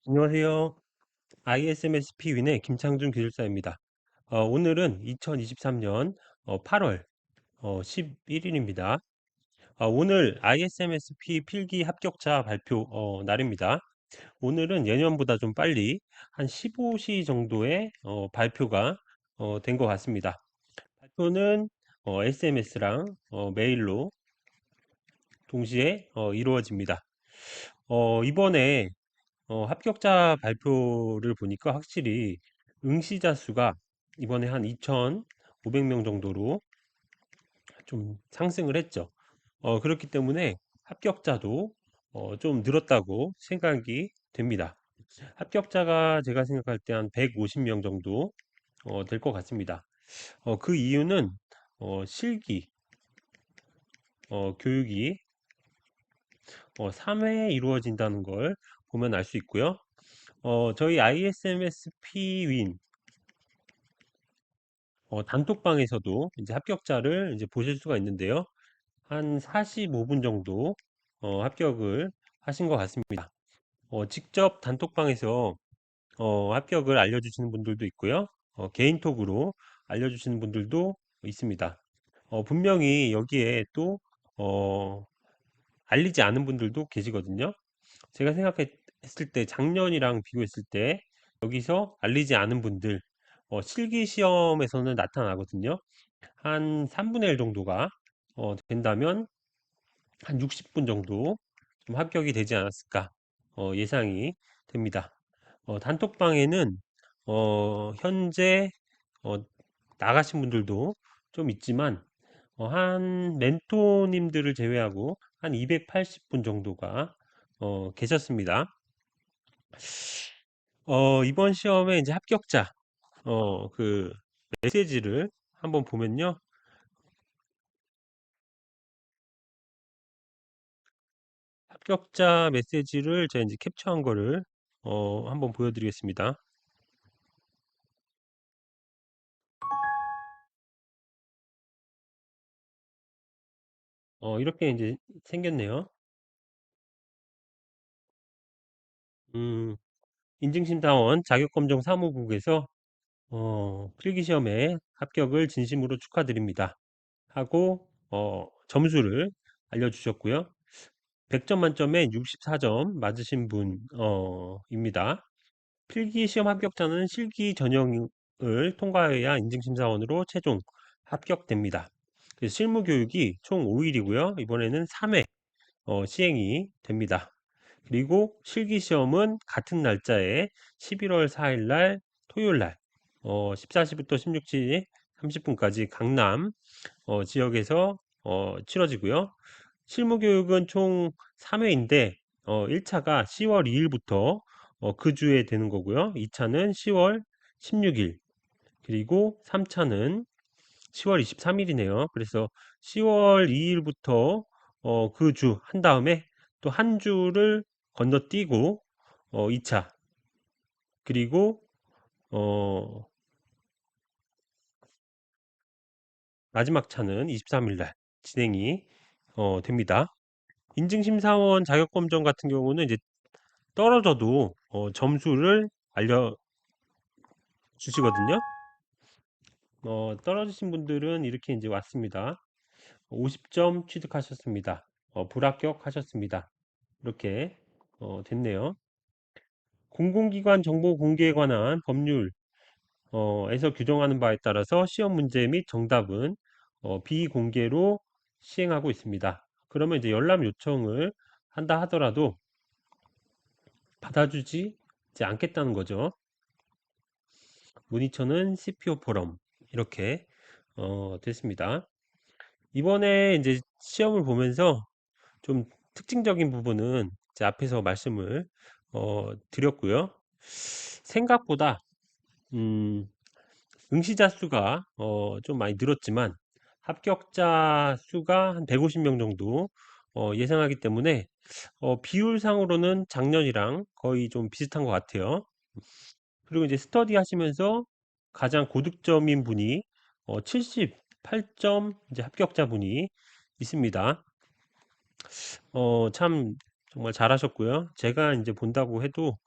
안녕하세요. ISMS P윈의 김창준 기술사입니다. 오늘은 2023년 8월 11일입니다. 오늘 ISMS-P 필기 합격자 발표 날입니다. 오늘은 예년보다 좀 빨리 한 15시 정도에 발표가 된 것 같습니다. 발표는 SMS랑 메일로 동시에 이루어집니다. 이번에 합격자 발표를 보니까 확실히 응시자 수가 이번에 한 2,500명 정도로 좀 상승을 했죠. 그렇기 때문에 합격자도 좀 늘었다고 생각이 됩니다. 합격자가 제가 생각할 때 한 150명 정도 될 것 같습니다. 그 이유는 실기 교육이 3회 이루어진다는 걸 보면 알 수 있고요. 저희 ISMS-P 윈 단톡방에서도 이제 합격자를 이제 보실 수가 있는데요. 한 45분 정도 합격을 하신 것 같습니다. 직접 단톡방에서 합격을 알려주시는 분들도 있고요. 개인톡으로 알려주시는 분들도 있습니다. 분명히 여기에 또 알리지 않은 분들도 계시거든요. 제가 생각했을 때 작년이랑 비교했을 때 여기서 알리지 않은 분들 실기 시험에서는 나타나거든요. 한 3분의 1 정도가 된다면 한 60분 정도 좀 합격이 되지 않았을까 예상이 됩니다. 단톡방에는 현재 어, 나가신 분들도 좀 있지만 한 멘토님들을 제외하고 한 280분 정도가 계셨습니다. 이번 시험에 이제 합격자 그 메시지를 한번 보면요. 합격자 메시지를 제가 이제 캡처한 거를 한번 보여드리겠습니다. 이렇게 이제 생겼네요. 음, 인증심사원 자격검정 사무국에서 필기시험에 합격을 진심으로 축하드립니다. 하고 점수를 알려주셨고요. 100점 만점에 64점 맞으신 분입니다. 필기시험 합격자는 실기 전형을 통과해야 인증심사원으로 최종 합격됩니다. 그래서 실무 교육이 총 5일이고요. 이번에는 3회 시행이 됩니다. 그리고 실기시험은 같은 날짜에 11월 4일 날 토요일 날 14시부터 16시 30분까지 강남 지역에서 치러지고요. 실무교육은 총 3회인데 1차가 10월 2일부터 그 주에 되는 거고요. 2차는 10월 16일 그리고 3차는 10월 23일이네요. 그래서 10월 2일부터 그 주 한 다음에 또 한 주를 건너뛰고 2차 그리고 어, 마지막 차는 23일 날 진행이 됩니다. 인증심사원 자격검정 같은 경우는 이제 떨어져도 점수를 알려주시거든요. 떨어지신 분들은 이렇게 이제 왔습니다. 50점 취득하셨습니다. 불합격하셨습니다. 이렇게 됐네요. 공공기관 정보 공개에 관한 법률 에서 규정하는 바에 따라서 시험 문제 및 정답은 비공개로 시행하고 있습니다. 그러면 이제 열람 요청을 한다 하더라도 받아주지 않겠다는 거죠. 모니터는 CPO 포럼 이렇게 됐습니다. 이번에 이제 시험을 보면서 좀 특징적인 부분은 이제 앞에서 말씀을 드렸고요. 생각보다 응시자 수가 좀 많이 늘었지만 합격자 수가 한 150명 정도 예상하기 때문에 비율상으로는 작년이랑 거의 좀 비슷한 것 같아요. 그리고 이제 스터디 하시면서 가장 고득점인 분이 78점 이제 합격자 분이 있습니다. 참 정말 잘하셨고요. 제가 이제 본다고 해도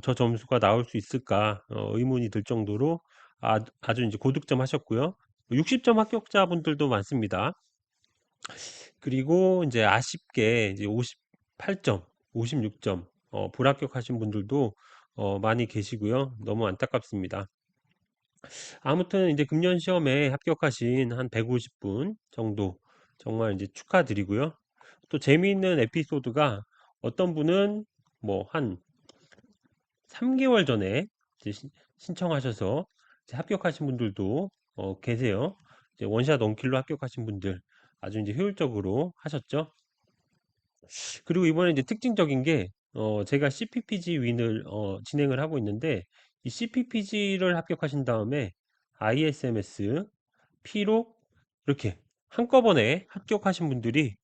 저 점수가 나올 수 있을까 의문이 들 정도로 아주 이제 고득점 하셨고요. 60점 합격자분들도 많습니다. 그리고 이제 아쉽게 이제 58점, 56점 불합격하신 분들도 많이 계시고요. 너무 안타깝습니다. 아무튼 이제 금년 시험에 합격하신 한 150분 정도 정말 이제 축하드리고요. 또 재미있는 에피소드가 어떤 분은 뭐 한 3개월 전에 이제 신청하셔서 이제 합격하신 분들도 계세요. 이제 원샷 원킬로 합격하신 분들 아주 이제 효율적으로 하셨죠. 그리고 이번에 이제 특징적인 게 제가 CPPG 윈을 진행을 하고 있는데 이 CPPG를 합격하신 다음에 ISMS, P로 이렇게 한꺼번에 합격하신 분들이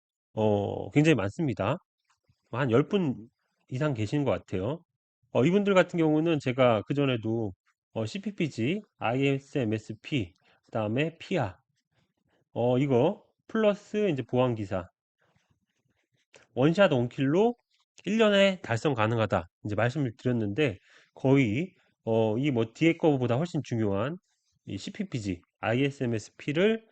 굉장히 많습니다. 한 10분 이상 계시는 것 같아요. 이분들 같은 경우는 제가 그전에도 CPPG, ISMSP, 그다음에 피아, 이거 플러스 이제 보안기사 원샷 원킬로 1년에 달성 가능하다. 이제 말씀을 드렸는데 거의 이 뭐 뒤에 거보다 훨씬 중요한 이 CPPG, ISMSP를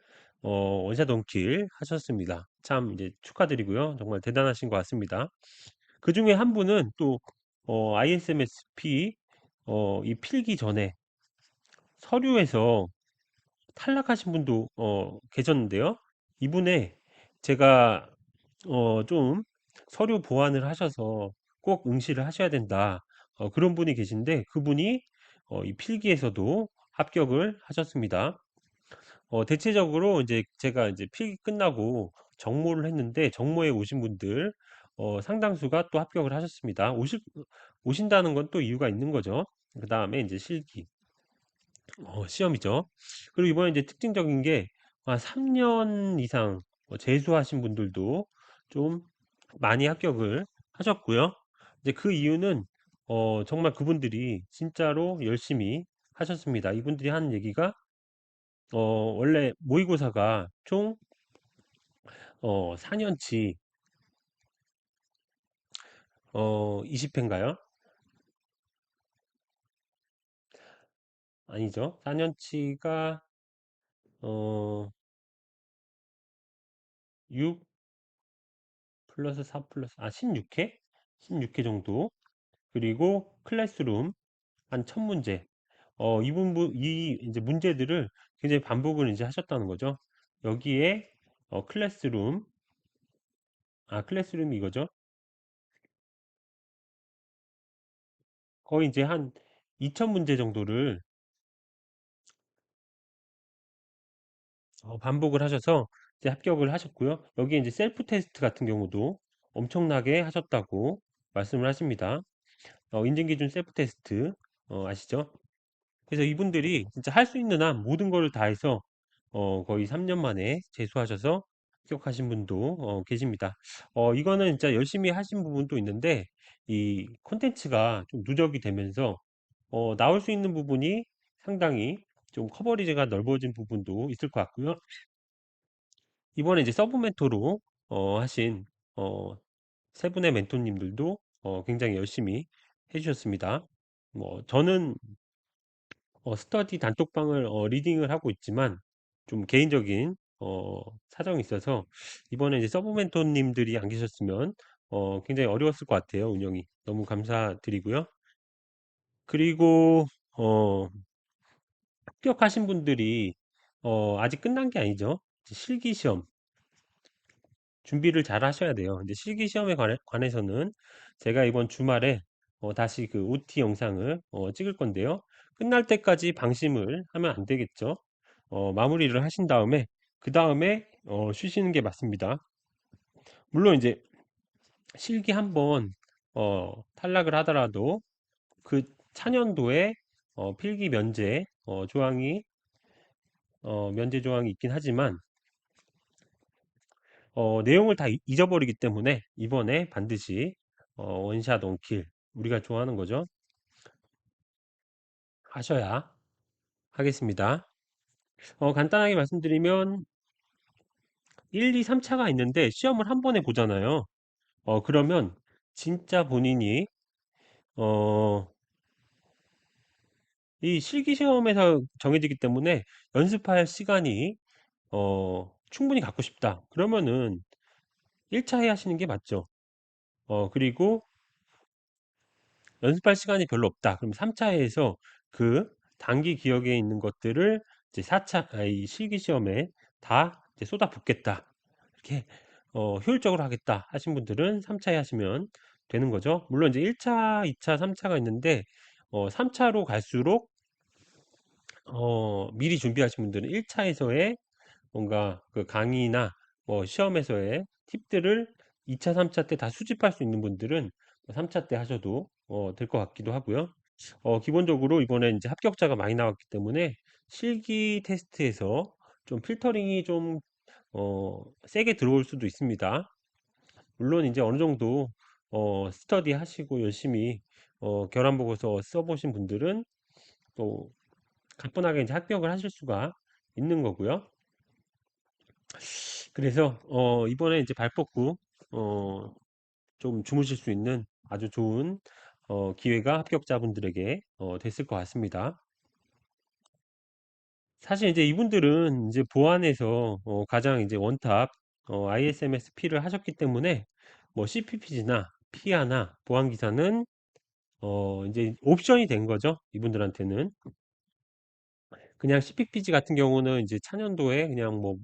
원샷 원킬 하셨습니다. 참 이제 축하드리고요. 정말 대단하신 것 같습니다. 그 중에 한 분은 또 ISMSP 이 필기 전에 서류에서 탈락하신 분도 계셨는데요. 이분의 제가 좀 서류 보완을 하셔서 꼭 응시를 하셔야 된다. 그런 분이 계신데 그분이 이 필기에서도 합격을 하셨습니다. 대체적으로 이제 제가 이제 필기 끝나고 정모를 했는데 정모에 오신 분들 상당수가 또 합격을 하셨습니다. 오신다는 건 또 이유가 있는 거죠. 그 다음에 이제 실기, 시험이죠. 그리고 이번에 이제 특징적인 게 3년 이상 재수하신 분들도 좀 많이 합격을 하셨고요. 이제 그 이유는 정말 그분들이 진짜로 열심히 하셨습니다. 이분들이 하는 얘기가 원래 모의고사가 총 4년치 20회인가요? 아니죠. 4년치가 어, 6 플러스 4 플러스 16회? 16회 정도. 그리고 클래스룸 한 1000문제. 이 이제 문제들을 굉장히 반복을 이제 하셨다는 거죠. 여기에 클래스룸이 이거죠. 거의 이제 한 2000문제 정도를 반복을 하셔서 이제 합격을 하셨고요. 여기에 이제 셀프 테스트 같은 경우도 엄청나게 하셨다고 말씀을 하십니다. 인증 기준 셀프 테스트 아시죠? 그래서 이분들이 진짜 할 수 있는 한 모든 거를 다 해서 거의 3년 만에 재수하셔서 합격하신 분도 계십니다. 이거는 진짜 열심히 하신 부분도 있는데 이 콘텐츠가 좀 누적이 되면서 나올 수 있는 부분이 상당히 좀 커버리지가 넓어진 부분도 있을 것 같고요. 이번에 이제 서브 멘토로 하신 세 분의 멘토님들도 굉장히 열심히 해주셨습니다. 뭐 저는 스터디 단톡방을 리딩을 하고 있지만 좀 개인적인 사정이 있어서 이번에 이제 서브 멘토님들이 안 계셨으면 굉장히 어려웠을 것 같아요. 운영이 너무 감사드리고요. 그리고 합격하신 분들이 아직 끝난 게 아니죠. 실기 시험 준비를 잘 하셔야 돼요. 이제 실기 시험에 관해서는 제가 이번 주말에 다시 그 OT 영상을 찍을 건데요. 끝날 때까지 방심을 하면 안 되겠죠. 마무리를 하신 다음에 그 다음에 쉬시는 게 맞습니다. 물론 이제 실기 한번 탈락을 하더라도 그 차년도에 필기 면제 조항이 면제 조항이 있긴 하지만 내용을 다 잊어버리기 때문에 이번에 반드시 원샷 원킬 우리가 좋아하는 거죠. 하셔야 하겠습니다. 간단하게 말씀드리면 1, 2, 3차가 있는데 시험을 한 번에 보잖아요. 그러면 진짜 본인이 어, 이 실기 시험에서 정해지기 때문에 연습할 시간이 충분히 갖고 싶다. 그러면은 1차에 하시는 게 맞죠. 그리고 연습할 시간이 별로 없다. 그럼 3차에서 그 단기 기억에 있는 것들을 이제 4차, 이 실기 시험에 다 이제 쏟아붓겠다. 이렇게 효율적으로 하겠다 하신 분들은 3차에 하시면 되는 거죠. 물론 이제 1차, 2차, 3차가 있는데 3차로 갈수록 미리 준비하신 분들은 1차에서의 뭔가 그 강의나 뭐 시험에서의 팁들을 2차, 3차 때 다 수집할 수 있는 분들은 3차 때 하셔도 될 것 같기도 하고요. 기본적으로 이번에 이제 합격자가 많이 나왔기 때문에 실기 테스트에서 좀 필터링이 좀 세게 들어올 수도 있습니다. 물론 이제 어느 정도 스터디 하시고 열심히 결함 보고서 써보신 분들은 또 가뿐하게 이제 합격을 하실 수가 있는 거고요. 그래서 이번에 이제 발 뻗고 어, 좀 주무실 수 있는 아주 좋은 기회가 합격자분들에게 됐을 것 같습니다. 사실 이제 이분들은 이제 보안에서 가장 이제 원탑 ISMS-P를 하셨기 때문에 뭐 CPPG나 피아나 보안 기사는 이제 옵션이 된 거죠. 이분들한테는 그냥 CPPG 같은 경우는 이제 차년도에 그냥 뭐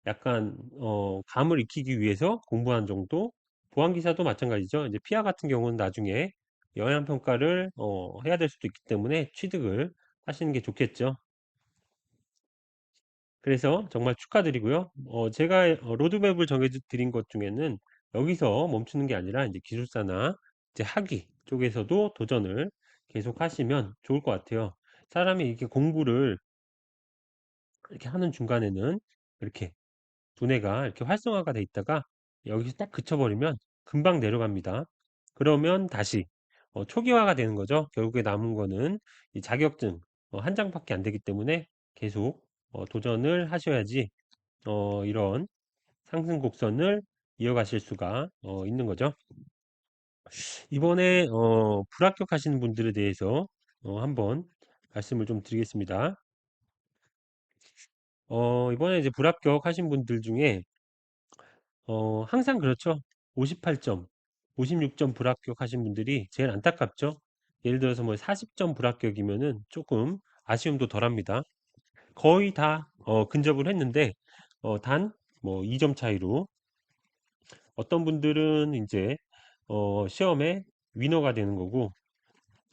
약간 감을 익히기 위해서 공부한 정도. 보안 기사도 마찬가지죠. 이제 피아 같은 경우는 나중에 영양 평가를 해야 될 수도 있기 때문에 취득을 하시는 게 좋겠죠. 그래서 정말 축하드리고요. 제가 로드맵을 정해드린 것 중에는 여기서 멈추는 게 아니라 이제 기술사나 이제 학위 쪽에서도 도전을 계속 하시면 좋을 것 같아요. 사람이 이렇게 공부를 이렇게 하는 중간에는 이렇게 두뇌가 이렇게 활성화가 돼 있다가 여기서 딱 그쳐버리면 금방 내려갑니다. 그러면 다시 초기화가 되는 거죠. 결국에 남은 거는 이 자격증 한 장밖에 안 되기 때문에 계속 도전을 하셔야지 이런 상승 곡선을 이어가실 수가 있는 거죠. 이번에 불합격하시는 분들에 대해서 한번 말씀을 좀 드리겠습니다. 이번에 이제 불합격하신 분들 중에 항상 그렇죠. 58점, 56점 불합격하신 분들이 제일 안타깝죠. 예를 들어서 뭐 40점 불합격이면은 조금 아쉬움도 덜합니다. 거의 다 근접을 했는데 단 뭐 2점 차이로 어떤 분들은 이제 시험에 위너가 되는 거고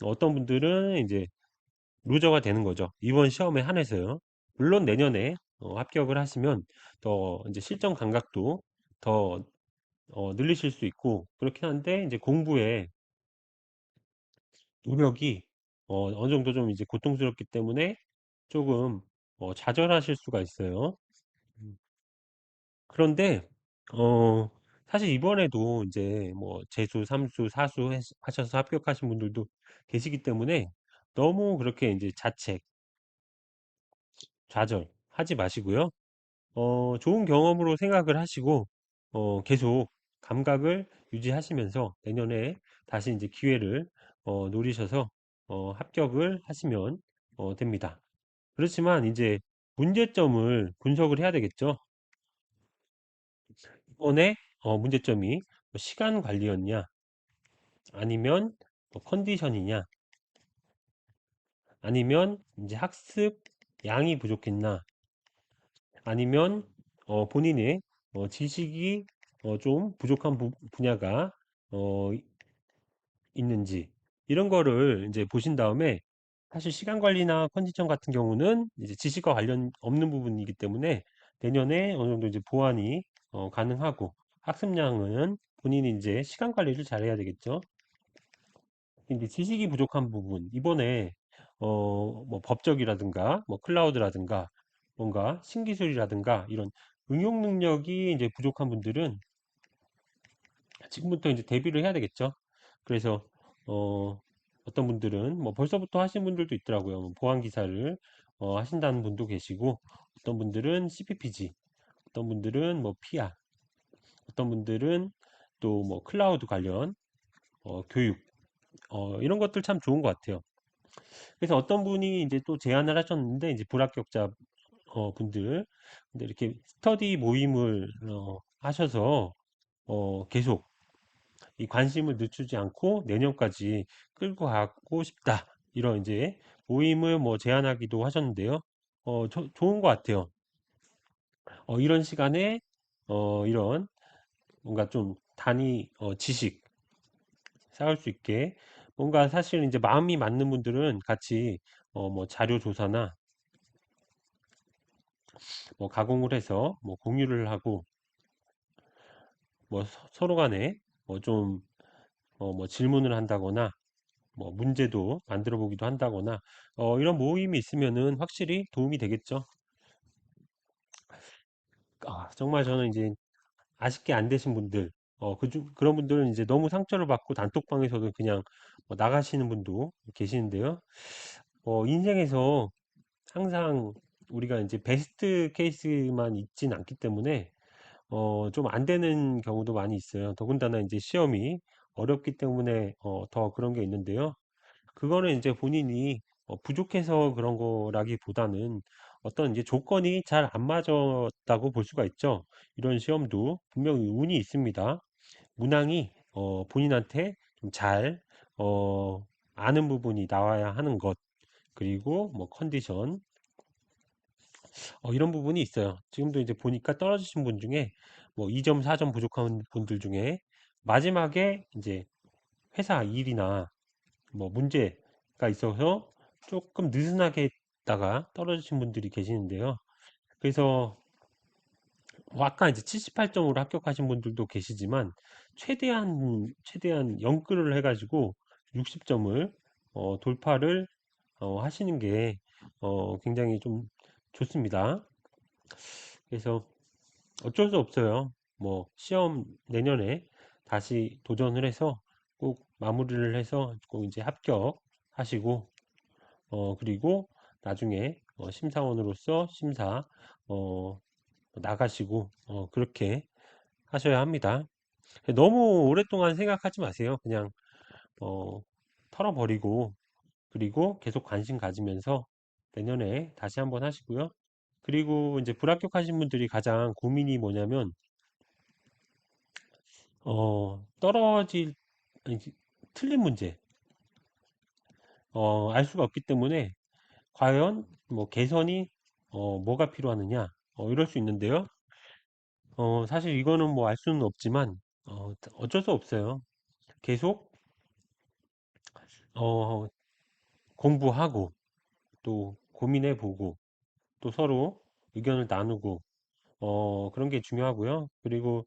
어떤 분들은 이제 루저가 되는 거죠. 이번 시험에 한해서요. 물론 내년에 합격을 하시면 더 이제 실전 감각도 더 늘리실 수 있고 그렇긴 한데 이제 공부에 노력이 어느 정도 좀 이제 고통스럽기 때문에 조금 좌절하실 수가 있어요. 음. 그런데 어 사실 이번에도 이제 뭐 재수, 삼수, 사수 하셔서 합격하신 분들도 계시기 때문에 너무 그렇게 이제 자책, 좌절하지 마시고요. 좋은 경험으로 생각을 하시고 계속 감각을 유지하시면서 내년에 다시 이제 기회를 노리셔서 합격을 하시면 됩니다. 그렇지만 이제 문제점을 분석을 해야 되겠죠. 이번에 문제점이 뭐 시간 관리였냐, 아니면 뭐 컨디션이냐, 아니면 이제 학습 양이 부족했나, 아니면 본인의 지식이 좀 부족한 분야가 어, 있는지 이런 거를 이제 보신 다음에 사실 시간 관리나 컨디션 같은 경우는 이제 지식과 관련 없는 부분이기 때문에 내년에 어느 정도 이제 보완이 가능하고 학습량은 본인이 이제 시간 관리를 잘 해야 되겠죠. 근데 지식이 부족한 부분 이번에 뭐 법적이라든가 뭐 클라우드라든가 뭔가 신기술이라든가 이런 응용 능력이 이제 부족한 분들은 지금부터 이제 대비를 해야 되겠죠. 그래서 어떤 분들은 뭐 벌써부터 하신 분들도 있더라고요. 뭐 보안 기사를 하신다는 분도 계시고 어떤 분들은 CPPG, 어떤 분들은 뭐 PR, 어떤 분들은 또 뭐 클라우드 관련 교육 이런 것들 참 좋은 것 같아요. 그래서 어떤 분이 이제 또 제안을 하셨는데, 이제 불합격자 분들, 근데 이렇게 스터디 모임을 하셔서 계속 이 관심을 늦추지 않고 내년까지 끌고 가고 싶다. 이런 이제 모임을 뭐 제안하기도 하셨는데요. 좋은 것 같아요. 이런 시간에 이런 뭔가 좀 단위 지식 쌓을 수 있게, 뭔가 사실 이제 마음이 맞는 분들은 같이 뭐 자료 조사나 뭐 가공을 해서 뭐 공유를 하고, 뭐 서로 간에 뭐 좀 뭐 질문을 한다거나 뭐 문제도 만들어 보기도 한다거나, 이런 모임이 있으면은 확실히 도움이 되겠죠. 정말 저는 이제 아쉽게 안 되신 분들, 그런 분들은 이제 너무 상처를 받고 단톡방에서도 그냥 나가시는 분도 계시는데요. 인생에서 항상 우리가 이제 베스트 케이스만 있진 않기 때문에 좀 안 되는 경우도 많이 있어요. 더군다나 이제 시험이 어렵기 때문에 더 그런 게 있는데요. 그거는 이제 본인이 부족해서 그런 거라기보다는 어떤 이제 조건이 잘 안 맞았다고 볼 수가 있죠. 이런 시험도 분명히 운이 있습니다. 문항이 본인한테 좀 잘 아는 부분이 나와야 하는 것, 그리고 뭐 컨디션, 이런 부분이 있어요. 지금도 이제 보니까 떨어지신 분 중에 뭐 2점, 4점 부족한 분들 중에 마지막에 이제 회사 일이나 뭐 문제가 있어서 조금 느슨하게 했다가 떨어지신 분들이 계시는데요. 그래서 뭐 아까 이제 78점으로 합격하신 분들도 계시지만, 최대한 연끌을 해가지고 60점을 돌파를 하시는 게 굉장히 좀 좋습니다. 그래서 어쩔 수 없어요. 뭐 시험 내년에 다시 도전을 해서 꼭 마무리를 해서 꼭 이제 합격하시고, 그리고 나중에 심사원으로서 심사 나가시고, 그렇게 하셔야 합니다. 너무 오랫동안 생각하지 마세요. 그냥 어, 털어버리고, 그리고 계속 관심 가지면서 내년에 다시 한번 하시고요. 그리고 이제 불합격하신 분들이 가장 고민이 뭐냐면, 떨어질 아니, 틀린 문제 알 수가 없기 때문에 과연 뭐 개선이 뭐가 필요하느냐, 이럴 수 있는데요. 사실 이거는 뭐 알 수는 없지만 어쩔 수 없어요. 계속 어, 공부하고, 또 고민해 보고, 또 서로 의견을 나누고, 그런 게 중요하고요. 그리고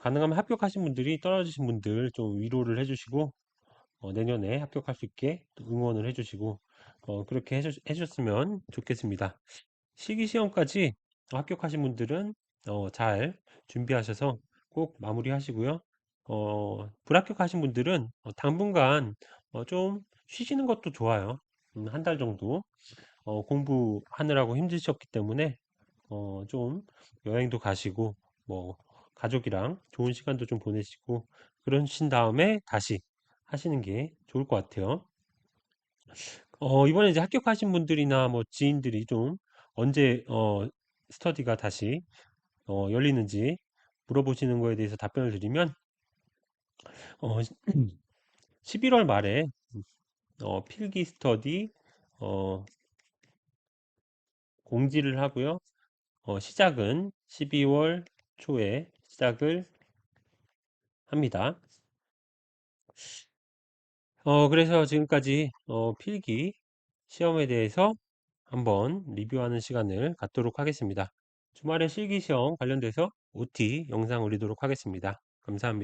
가능하면 합격하신 분들이 떨어지신 분들 좀 위로를 해주시고, 내년에 합격할 수 있게 또 응원을 해주시고, 그렇게 해주셨으면 좋겠습니다. 실기시험까지 합격하신 분들은 잘 준비하셔서 꼭 마무리하시고요. 불합격하신 분들은 당분간 좀 쉬시는 것도 좋아요. 한 달 정도 공부하느라고 힘드셨기 때문에 좀 여행도 가시고, 뭐 가족이랑 좋은 시간도 좀 보내시고, 그러신 다음에 다시 하시는 게 좋을 것 같아요. 이번에 이제 합격하신 분들이나 뭐 지인들이 좀 언제 스터디가 다시 열리는지 물어보시는 거에 대해서 답변을 드리면, 어, 11월 말에 필기 스터디 어, 공지를 하고요. 시작은 12월 초에 시작을 합니다. 그래서 지금까지 필기 시험에 대해서 한번 리뷰하는 시간을 갖도록 하겠습니다. 주말에 실기 시험 관련돼서 OT 영상 올리도록 하겠습니다. 감사합니다.